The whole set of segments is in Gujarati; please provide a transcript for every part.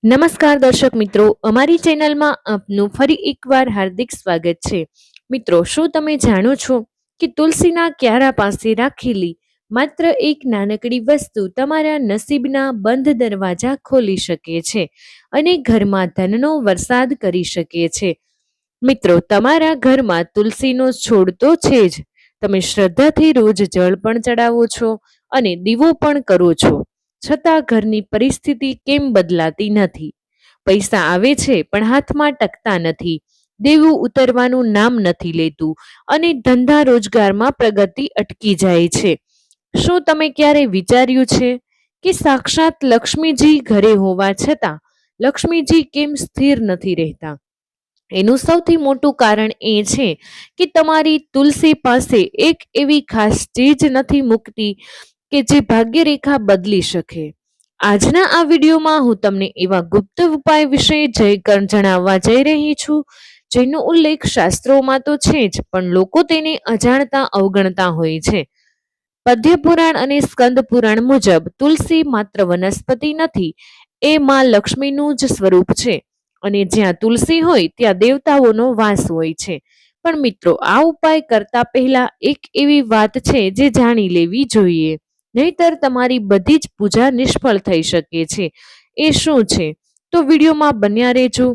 નમસ્કાર દર્શક મિત્રો, અમારી ચેનલમાં આપનું ફરી એકવાર હાર્દિક સ્વાગત છે. મિત્રો, શું તમે જાણો છો કે તુલસીના ક્યારા પાસે રાખેલી માત્ર એક નાનકડી વસ્તુ તમારા નસીબના બંધ દરવાજા ખોલી શકે છે અને ઘરમાં ધનનો વરસાદ કરી શકે છે. મિત્રો, તમારા ઘરમાં તુલસીનો છોડ તો છે જ, તમે શ્રદ્ધાથી રોજ જળ પણ ચડાવો છો અને દીવો પણ કરો છો, છતાં ઘરની પરિસ્થિતિ કેમ બદલાતી નથી? પૈસા આવે છે પણ હાથમાં ટકતા નથી, દેવું ઉતરવાનું નામ નથી લેતું અને ધંધા રોજગારમાં પ્રગતિ અટકી જાય છે. શું તમે ક્યારે વિચાર્યું છે કે સાક્ષાત લક્ષ્મીજી ઘરે હોવા છતાં લક્ષ્મીજી કેમ સ્થિર નથી રહેતા? એનું સૌથી મોટું કારણ એ છે કે તમારી તુલસી પાસે એક એવી ખાસ ચીજ નથી મૂકતી કે જે ભાગ્યરેખા બદલી શકે. આજના આ વિડીયોમાં હું તમને એવા ગુપ્ત ઉપાય વિશે જણાવવા જઈ રહી છું જેનો ઉલ્લેખ શાસ્ત્રોમાં તો છે જ, પણ લોકો તેને અજાણતા અવગણતા હોય છે. પદ્ય પુરાણ અને સ્કંદ પુરાણ મુજબ તુલસી માત્ર વનસ્પતિ નથી, એ માં લક્ષ્મીનું જ સ્વરૂપ છે અને જ્યાં તુલસી હોય ત્યાં દેવતાઓનો વાસ હોય છે. પણ મિત્રો, આ ઉપાય કરતા પહેલા એક એવી વાત છે જે જાણી લેવી જોઈએ, નહીતર તમારી બધી જ પૂજા નિષ્ફળ થઈ શકે છે. એ શું છે તો વિડીયોમાં બન્યા રહેજો.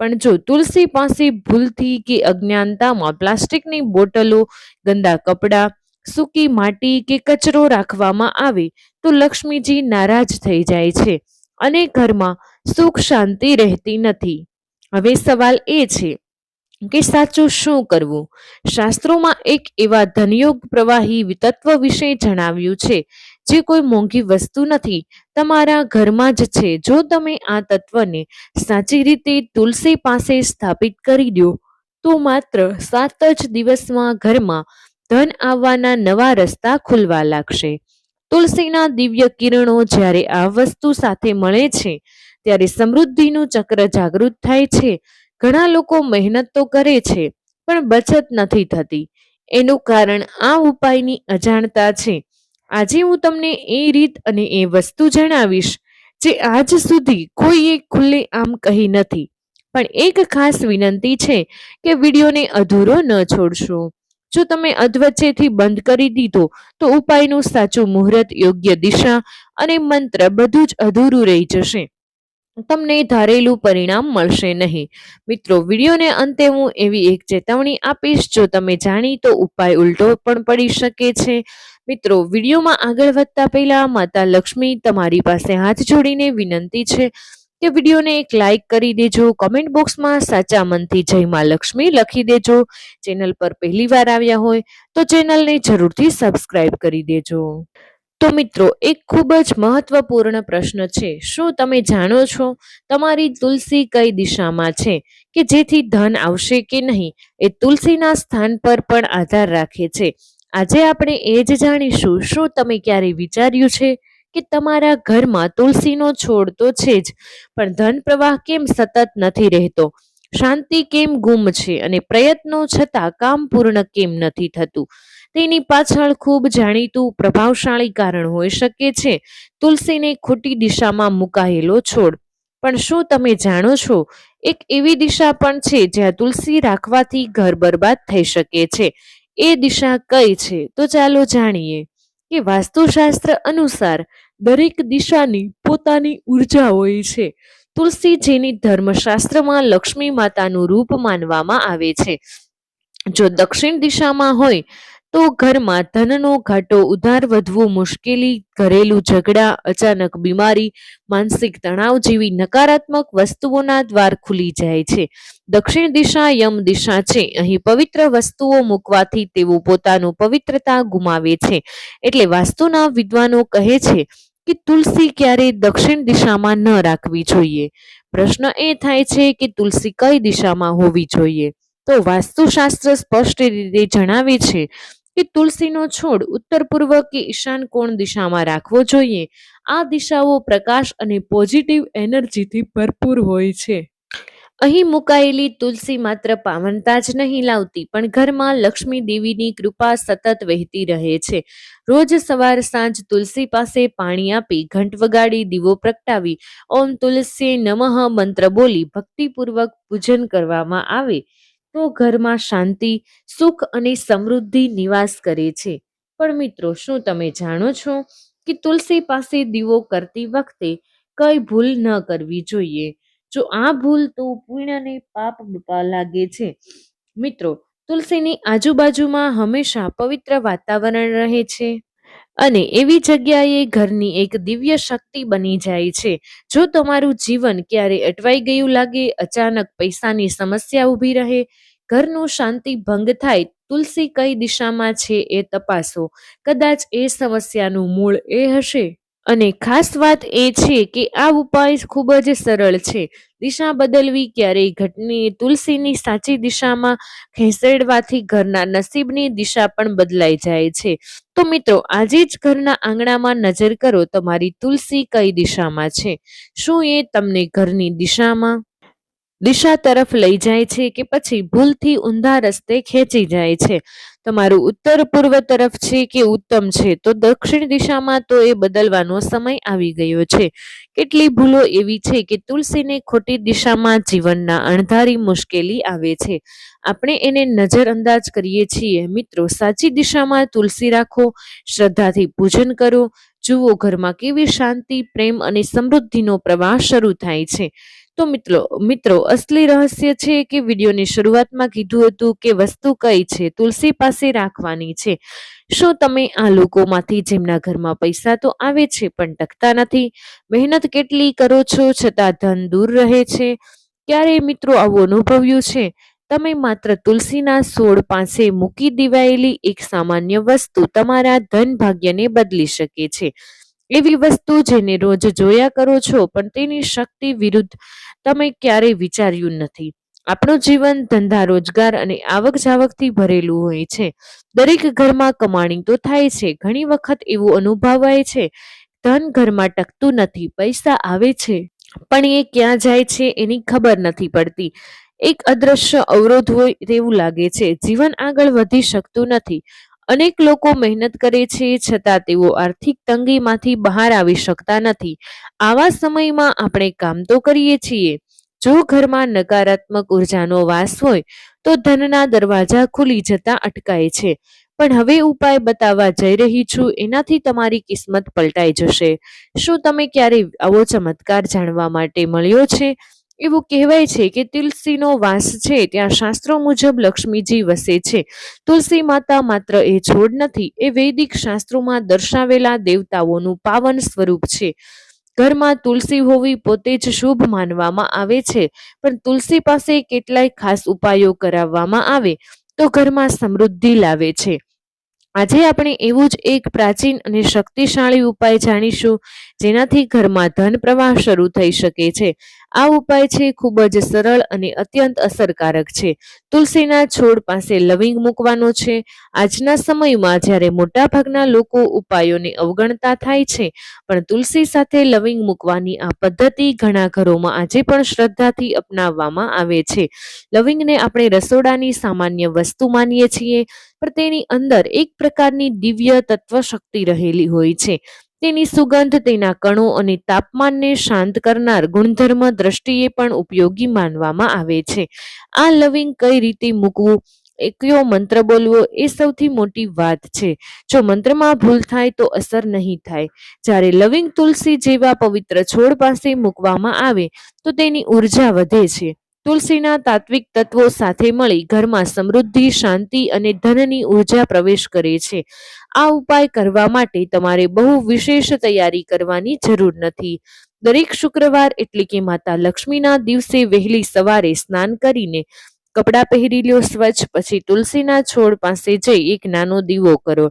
પણ જો તુલસી પાસે ભૂલથી કે અજ્ઞાનતામાં પ્લાસ્ટિકની બોટલો, ગંદા કપડાં, સૂકી માટી કે કચરો રાખવામાં આવે તો લક્ષ્મીજી નારાજ થઈ જાય છે અને ઘરમાં સુખ શાંતિ રહેતી નથી. હવે સવાલ એ છે કે સાચું શું કરવું? શાસ્ત્રોમાં એક એવા ધનયોગ પ્રવાહી તત્વ વિશે જણાવ્યું છે જે કોઈ મોંઘી વસ્તુ નથી, તમારા ઘરમાં જ છે. જો તમે આ તત્વને સાચી રીતે તુલસી પાસે સ્થાપિત કરી દો તો માત્ર 7 જ દિવસમાં ઘરમાં ધન આવવાના નવા રસ્તા ખુલવા લાગશે. તુલસીના દિવ્ય કિરણો જ્યારે આ વસ્તુ સાથે મળે છે ત્યારે સમૃદ્ધિનું ચક્ર જાગૃત થાય છે. ઘણા લોકો મહેનત તો કરે છે પણ બચત નથી થતી. એનું કારણ આ ઉપાયની અજાણતા છે. આજે હું તમને એ રીત અને એ વસ્તુ જણાવીશ જે આજ સુધી કોઈએ ખુલ્લે આમ કહી નથી. પણ એક ખાસ વિનંતી છે કે વિડીયોને અધૂરો ન છોડશો. જો તમે અધવચ્ચેથી બંધ કરી દીધો તો ઉપાયનું સાચું મુહૂર્ત, યોગ્ય દિશા અને મંત્ર બધું જ અધૂરું રહી જશે. તમને ધારેલું પરિણામ મળશે નહીં. મિત્રો, વિડીયોને અંતે હું એવી એક ચેતવણી આપીશ, જો તમે જાણી તો ઉપાય ઉલટો પણ પડી શકે છે. મિત્રો, વિડીયોમાં આગળ વધતા પહેલા માતા લક્ષ્મી તમારી પાસે હાથ જોડીને વિનંતી છે કે વિડીયોને એક લાઈક કરી દેજો, કોમેન્ટ બોક્સમાં સાચા મનથી જય માં લક્ષ્મી લખી દેજો. ચેનલ પર પહેલી વાર આવ્યા હોય તો ચેનલને જરૂરથી સબસ્ક્રાઇબ કરી દેજો. તો મિત્રો, એક ખૂબ જ મહત્વપૂર્ણ પ્રશ્ન છે. શું તમે જાણો છો તમારી તુલસી કઈ દિશામાં છે કે જેથી ધન આવશે કે નહીં? એ તુલસીના સ્થાન પર પણ આધાર રાખે છે. આજે આપણે એ જ જાણીશું. શું તમે ક્યારે વિચાર્યું છે કે તમારા ઘરમાં તુલસીનો છોડ તો છે જ, પણ ધન પ્રવાહ કેમ સતત નથી રહેતો? શાંતિ કેમ ગુમ છે અને પ્રયત્નો છતાં કામ પૂર્ણ કેમ નથી થતું? તેની પાછળ ખૂબ જાણીતું પ્રભાવશાળી કારણ હોઈ શકે છે તુલસીને ખોટી દિશામાં મુકાયેલો છોડ. પણ શું તમે જાણો છો, એક એવી દિશા પણ છે જ્યાં તુલસી રાખવાથી ઘર બરબાદ થઈ શકે છે. એ દિશા કઈ છે? તો ચાલો જાણીએ. કે વાસ્તુશાસ્ત્ર અનુસાર દરેક દિશાની પોતાની ઉર્જા હોય છે. તુલસી, જેની ધર્મશાસ્ત્રમાં લક્ષ્મી માતાનું રૂપ માનવામાં આવે છે, જો દક્ષિણ દિશામાં હોય તો ઘરમાં ધનનો ઘાટો, ઉધાર વધવું, મુશ્કેલી, ઘરેલું ઝઘડા, અચાનક બીમારી, માનસિક તણાવ જેવી નકારાત્મક વસ્તુઓના દ્વાર ખુલી જાય છે. દક્ષિણ દિશા યમ દિશા છે. અહીં પવિત્ર વસ્તુઓ મૂકવાથી તેઓ પોતાનું પવિત્રતા ગુમાવે છે. એટલે વાસ્તુના વિદ્વાનો કહે છે કે તુલસી ક્યારેય દક્ષિણ દિશામાં ન રાખવી જોઈએ. પ્રશ્ન એ થાય છે કે તુલસી કઈ દિશામાં હોવી જોઈએ? તો વાસ્તુશાસ્ત્ર સ્પષ્ટ રીતે જણાવે છે કે તુલસીનો છોડ ઉત્તર, પૂર્વ કે ઈશાન કોણ દિશામાં રાખવો જોઈએ. આ દિશાઓ પ્રકાશ અને પોઝિટિવ એનર્જીથી ભરપૂર હોય છે અહીં મુકાયેલી તુલસી માત્ર પાવનતા જ નહીં લાવતી, પણ ઘરમાં લક્ષ્મી દેવીની કૃપા સતત વહેતી રહે છે. રોજ સવાર સાંજ તુલસી પાસે પાણી આપી, ઘંટ વગાડી, દીવો પ્રગટાવી, ઓમ તુલસી નમઃ મંત્ર બોલી ભક્તિપૂર્વક પૂજન કરવામાં આવે તો ઘરમાં શાંતિ, સુખ અને સમૃદ્ધિ નિવાસ કરે છે. પણ મિત્રો, શું તમે જાણો છો કે તુલસી પાસે દીવો કરતી વખતે કઈ ભૂલ ન કરવી જોઈએ? જો આ ભૂલ તો પુણ્યને પાપ લાગે છે. મિત્રો, તુલસીની આજુબાજુમાં હંમેશા પવિત્ર વાતાવરણ રહે છે અને એવી જગ્યાએ ઘરની એક દિવ્ય શક્તિ બની જાય છે. જો તમારું જીવન ક્યારે અટવાઈ ગયું લાગે, અચાનક પૈસાની સમસ્યા ઊભી રહે, ઘરનું શાંતિ ભંગ થાય, તુલસી કઈ દિશામાં છે એ તપાસો. કદાચ એ સમસ્યાનું મૂળ એ હશે. અને ખાસ વાત એ છે કે આ ઉપાય ખૂબ જ સરળ છે. દિશા બદલવી ક્યારેય ઘટની તુલસીની સાચી દિશામાં ખસેડવાથી ઘરના નસીબની દિશા પણ બદલાઈ જાય છે. તો મિત્રો, આજે જ ઘરના આંગણામાં નજર કરો, તમારી તુલસી કઈ દિશામાં છે. શું એ તમને ઘરની દિશા તરફ લઈ જાય છે કે પછી ભૂલથી ઊંધા રસ્તે ખેંચી જાય છે? તમારું ઉત્તર પૂર્વ તરફ છે કે ઉત્તમ છે તો દક્ષિણ દિશામાં, તો એ બદલવાનો સમય આવી ગયો છે. કેટલી ભૂલો એવી છે કે તુલસીને ખોટી દિશામાં જીવનના અણધારી મુશ્કેલી આવે છે. આપણે એને નજરઅંદાજ કરીએ છીએ. મિત્રો, સાચી દિશામાં તુલસી રાખો, શ્રદ્ધાથી પૂજન કરો, જુઓ ઘરમાં કેવી શાંતિ, પ્રેમ અને સમૃદ્ધિનો પ્રવાહ શરૂ થાય છે. તો મિત્રો, અસલી રહસ્ય છે કે વિડીયોની શરૂઆતમાં કીધું હતું કે વસ્તુ કઈ છે તુલસી પાસે રાખવાની છે. શું તમે આ લોકોમાંથી જેમના ઘરમાં પૈસા તો આવે છે પણ ટકતા નથી? મહેનત કેટલી કરો છો છતાં ધન દૂર રહે છે? ક્યારે મિત્રો આવું અનુભવ્યું છે? તમે માત્ર તુલસીના છોડ પાસે મૂકી દેવાયેલી એક સામાન્ય વસ્તુ તમારા ધન ભાગ્યને બદલી શકે છે. એવી વસ્તુ જેને રોજ જોયા કરો છો પણ તેની શક્તિ વિરુદ્ધ તમે ક્યારેય વિચાર્યું નથી. આપણું જીવન ધંધા, રોજગાર અને આવક જાવકથી ભરેલું હોય છે. દરેક ઘરમાં કમાણી તો થાય છે. ઘણી વખત એવું અનુભવાય છે ધન ઘરમાં ટકતું નથી, પૈસા આવે છે પણ એ ક્યાં જાય છે એની ખબર નથી પડતી. એક અદ્રશ્ય અવરોધ હોય તેવું લાગે છે. જીવન આગળ વધી શકતું નથી. અનેક લોકો મહેનત કરે છે છતાં તેઓ આર્થિક તંગીમાંથી બહાર આવી શકતા નથી. આવા સમયમાં આપણે કામ તો કરીએ છીએ. જો ઘરમાં નકારાત્મક ઉર્જાનો વાસ હોય તો ધનના દરવાજા ખુલી જતા અટકાય છે. પણ હવે ઉપાય બતાવવા જઈ રહી છું, એનાથી તમારી કિસ્મત પલટાઈ જશે. શું તમે ક્યારે આવો ચમત્કાર જાણવા માટે મળ્યો છે? એવું કહેવાય છે કે તુલસીનો વાસ છે ત્યાં શાસ્ત્રો મુજબ લક્ષ્મીજી વસે છે. તુલસી માતા માત્ર એ છોડ નથી, એ વૈદિક શાસ્ત્રોમાં દર્શાવેલા દેવતાઓનું પાવન સ્વરૂપ છે. ઘરમાં તુલસી હોવી પોતે જ શુભ માનવામાં આવે છે, પણ તુલસી પાસે કેટલાય ખાસ ઉપાયો કરાવવામાં આવે તો ઘરમાં સમૃદ્ધિ લાવે છે. આજે આપણે એવું જ એક પ્રાચીન અને શક્તિશાળી ઉપાય જાણીશું જેનાથી ઘરમાં ધન પ્રવાહ શરૂ થઈ શકે છે. આ ઉપાય છે ખૂબ જ સરળ અને અત્યંત અસરકારક છે. તુલસીના છોડ પાસે લવિંગ મૂકવાનો છે. આજના સમયમાં જ્યારે મોટાભાગના લોકો ઉપાયોને અવગણતા થાય છે, પણ તુલસી સાથે લવિંગ મૂકવાની આ પદ્ધતિ ઘણા ઘરોમાં આજે પણ શ્રદ્ધાથી અપનાવવામાં આવે છે. લવિંગને આપણે રસોડાની સામાન્ય વસ્તુ માનીએ છીએ, પણ તેની અંદર એક પ્રકારની દિવ્ય તત્વ શક્તિ રહેલી હોય છે. તેની સુગંધ, તેના કણો અને તાપમાનને શાંત કરનાર ગુણધર્મ દ્રષ્ટિએ પણ ઉપયોગી માનવામાં આવે છે. આ લવિંગ કઈ રીતે મૂકવું, કયો મંત્ર બોલવો એ સૌથી મોટી વાત છે. જો મંત્રમાં ભૂલ થાય તો અસર નહીં થાય. જ્યારે લવિંગ તુલસી જેવા પવિત્ર છોડ પાસે મૂકવામાં આવે તો તેની ઉર્જા વધે છે. તુલસીના તાત્વિક તત્વો સાથે મળી ઘરમાં સમૃદ્ધિ, શાંતિ અને ધનની ઉર્જા પ્રવેશ કરે છે. આ ઉપાય કરવા માટે તમારે બહુ વિશેષ તૈયારી કરવાની જરૂર નથી. દરેક શુક્રવાર એટલે કે માતા લક્ષ્મીના દિવસે વહેલી સવારે સ્નાન કરીને કપડાં પહેરી લો સ્વચ્છ, પછી તુલસીના છોડ પાસે જઈ એક નાનો દીવો કરો.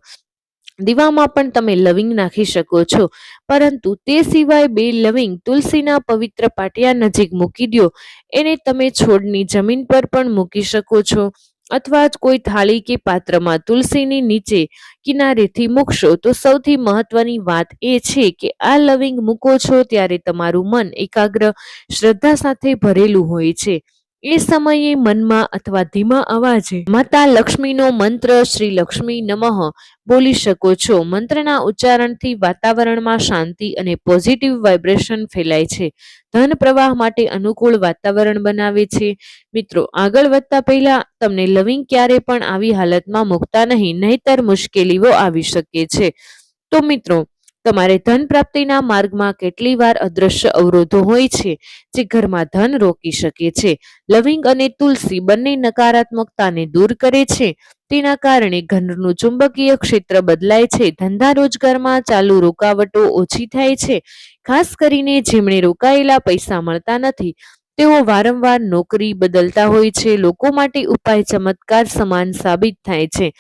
દીવામાં પણ તમે લવિંગ નાખી શકો છો, પરંતુ તે સિવાય 2 લવિંગ તુલસીના પવિત્ર પાટિયા નજીક મૂકી દો. એને તમે છોડની જમીન પર પણ મૂકી શકો છો અથવા કોઈ થાળી કે પાત્રમાં તુલસીની નીચે કિનારેથી મૂકશો. તો સૌથી મહત્વની વાત એ છે કે આ લવિંગ મૂકો છો ત્યારે તમારું મન એકાગ્ર, શ્રદ્ધા સાથે ભરેલું હોય છે. એ સમયે મનમાં અથવા ધીમા અવાજે માતા લક્ષ્મીનો મંત્ર શ્રી લક્ષ્મી નમઃ બોલી શકો છો. મંત્રના ઉચ્ચારણથી વાતાવરણમાં શાંતિ અને પોઝિટિવ વાઇબ્રેશન ફેલાય છે. ધન પ્રવાહ માટે અનુકૂળ વાતાવરણ બનાવે છે. મિત્રો, આગળ વધતા પહેલા તમને લવિંગ ક્યારે પણ આવી હાલતમાં મૂકતા નહીં, નહીતર મુશ્કેલીઓ આવી શકે છે. તો મિત્રો, તમારે ધન પ્રાપ્તિના માર્ગમાં કેટલી વાર અદ્રશ્ય અવરોધો હોય છે જે ઘરમાં ધન રોકી શકે છે. લવિંગ અને તુલસી બંને નકારાત્મકતાને દૂર કરે છે. તેના કારણે ઘરનું ચુંબકીય ક્ષેત્ર બદલાય છે. ધંધા રોજગારમાં ચાલુ રોકાવટો ઓછી થાય છે. ખાસ કરીને જેમણે રોકાયેલા પૈસા મળતા નથી તેઓ વારંવાર નોકરી બદલતા હોય છે. લોકો માટે ઉપાય ચમત્કાર સમાન સાબિત થાય છે.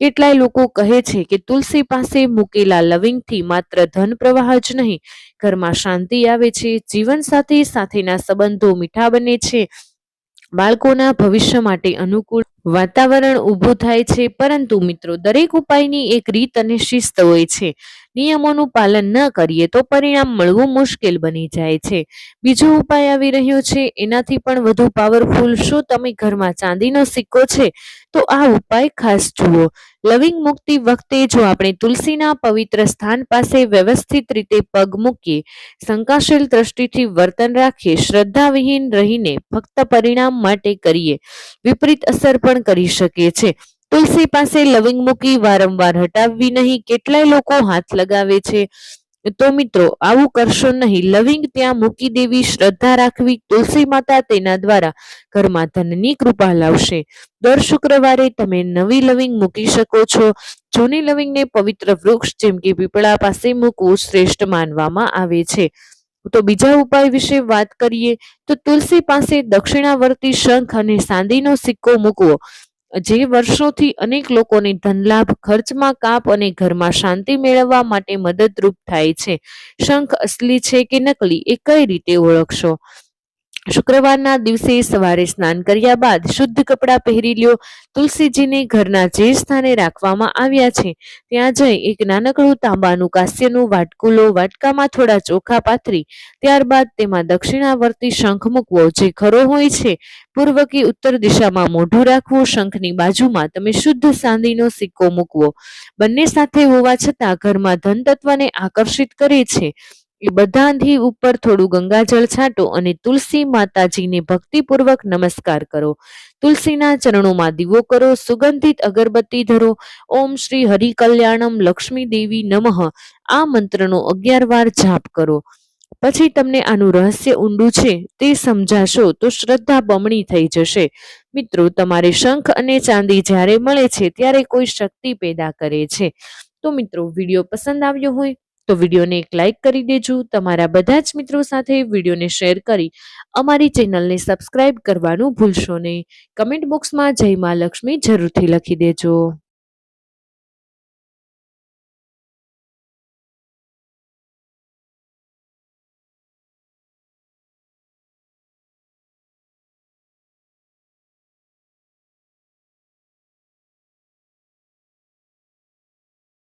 કેટલાય લોકો કહે છે કે તુલસી પાસે મૂકેલા લવિંગથી માત્ર ધન પ્રવાહ જ નહીં, ઘરમાં શાંતિ આવે છે, જીવનસાથી સાથેના સંબંધો મીઠા બને છે, બાળકોના ભવિષ્ય માટે અનુકૂળ વાતાવરણ ઊભું થાય છે. પરંતુ મિત્રો, દરેક ઉપાયની એક રીત અને શિસ્ત હોય છે. નિયમોનું પાલન ન કરીએ તો પરિણામ મળવું મુશ્કેલ બની જાય છે. બીજો ઉપાય આવી રહ્યો છે, એનાથી પણ વધુ પાવરફુલ. શું તમે ઘરમાં ચાંદીનો સિક્કો છે તો આ ઉપાય ખાસ જુઓ. લવિંગ મૂકતી વખતે જો આપણે તુલસીના પવિત્ર સ્થાન પાસે વ્યવસ્થિત રીતે પગ મૂકીએ, શંકાશીલ દ્રષ્ટિથી વર્તન રાખીએ, શ્રદ્ધાવિહીન રહીને ફક્ત પરિણામ માટે કરીએ, વિપરીત અસર પણ કરી શકે છે. તુલસી પાસે લવિંગ મૂકી વારંવાર હટાવવી નહીં. કેટલાય લોકો હાથ લગાવે છે, તો મિત્રો આવું કરશો નહીં. લવિંગ ત્યાં મૂકી દેવી, શ્રદ્ધા રાખવી. તુલસી માતા તેના દ્વારા ઘરમાં ધનની કૃપા લાવશે. દર શુક્રવારે તમે નવી લવિંગ મૂકી શકો છો. જૂની લવિંગને પવિત્ર વૃક્ષ જેમ કે પીપળા પાસે મૂકવું શ્રેષ્ઠ માનવામાં આવે છે. તો બીજા ઉપાય વિશે વાત કરીએ તો તુલસી પાસે દક્ષિણાવર્તી શંખ અને ચાંદીનો સિક્કો મૂકવો, જે વર્ષોથી અનેક લોકોને ધનલાભ, ખર્ચમાં કાપ અને ઘરમાં શાંતિ મેળવવા માટે મદદરૂપ થાય છે. શંખ અસલી છે કે નકલી એ કઈ રીતે ઓળખશો? શુક્રવારના દિવસે સવારે સ્નાન કર્યા બાદ શુદ્ધ કપડાં પહેરી લ્યો. તુલસીજીને ઘરના જે સ્થાને રાખવામાં આવ્યા છે ત્યાં જઈ એક નાનકડું તાંબાનું કાંસ્યનું વાટકું લો. વાટકામાં થોડા ચોખા પાથરી ત્યારબાદ તેમાં દક્ષિણાવર્તી શંખ મૂકવો, જે ખરો હોય છે. પૂર્વ કે ઉત્તર દિશામાં મોઢું રાખવું. શંખની બાજુમાં તમે શુદ્ધ ચાંદીનો સિક્કો મૂકવો. બંને સાથે હોવા છતાં ઘરમાં ધન તત્વને આકર્ષિત કરે છે. એ બધાથી ઉપર થોડું ગંગાજળ છાંટો અને તુલસી માતાજીને ભક્તિપૂર્વક નમસ્કાર કરો. તુલસીના ચરણોમાં દીવો કરો, સુગંધિત અગરબત્તી ધરો. ઓમ શ્રી હરિ કલ્યાણમ લક્ષ્મી દેવી નમઃ આ મંત્રનો 11 વાર જાપ કરો. પછી તમને આનું રહસ્ય ઊંડું છે તે સમજાશો તો શ્રદ્ધા બમણી થઈ જશે. મિત્રો, તમારે શંખ અને ચાંદી જ્યારે મળે છે ત્યારે કોઈ શક્તિ પેદા કરે છે. તો મિત્રો, વિડીયો પસંદ આવ્યો હોય તો વિડીયોને એક લાઇક કરી દેજો. તમારા બધા જ મિત્રો સાથે વિડીયોને શેર કરી અમારી ચેનલને સબસ્ક્રાઇબ કરવાનું ભૂલશો નહીં. કમેન્ટ બોક્સમાં જય મા લક્ષ્મી જરૂરથી લખી દેજો.